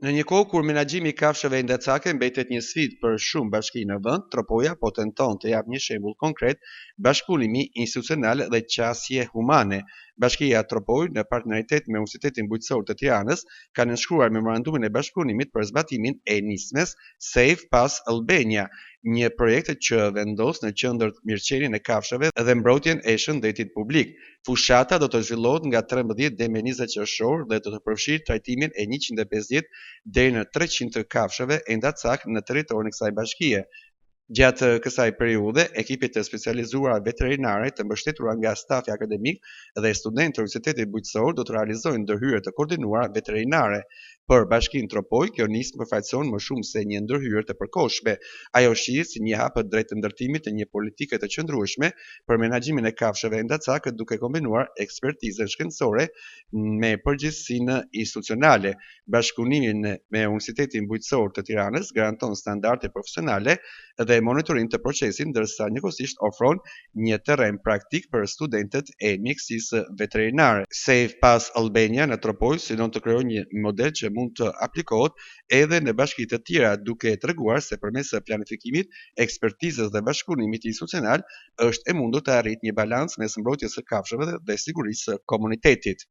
Në një kohë kur menaxhimi i kafshëve endacake mbetet një sfidë për shumë bashki në vend, Tropoja po tenton të japë një shembull konkret bashkëpunimi institucional dhe qasje humane. Bashkia Tropoj, në partneritet me Universitetin Bujqësor të Tiranës, ka nënshkruar memorandumin e bashkëpunimit për zbatimin e nismes Safe Pass Albania, një projekt që vendos në qendër mirëqenien e kafshëve dhe mbrojtjen e shëndetit publik. Fushata do të zhvillohet nga 13 deri me 20 qershor dhe do të përfshijë trajtimin e 150 deri në 300 kafshëve endacak në territorin e kësaj bashkie. Gjatë kësaj periudhe, ekipet e specializuara veterinare të mbështetura nga stafi akademik dhe studentë të Universitetit Bujqësor do të realizojnë ndërhyrje të koordinuara veterinare. Për bashkinë Tropoj, kjo nismë përfaqëson më shumë se një ndërhyrje të përkohshme. Ajo shihet si një hap drejt ndërtimit të një politike të qëndrueshme për menaxhimin e kafshëve endacake, duke kombinuar ekspertizën shkencore me përgjegjësinë institucionale. Bashkëpunimi me Universitetin Bujqësor të Tiranës garanton standarde profesionale dhe monitorim të procesit, ndërsa njëkohësisht ofron një terren praktik për studentët e mjekësisë veterinare. Safe Pass Albania në Tropoj synon të krijojë një model që mund të aplikohet edhe në bashki të tjera, duke treguar se përmes planifikimit, ekspertizës dhe bashkëpunimit institucional është e mundur të arritë një balans mes mbrojtjes së kafshëve dhe sigurisë së komunitetit.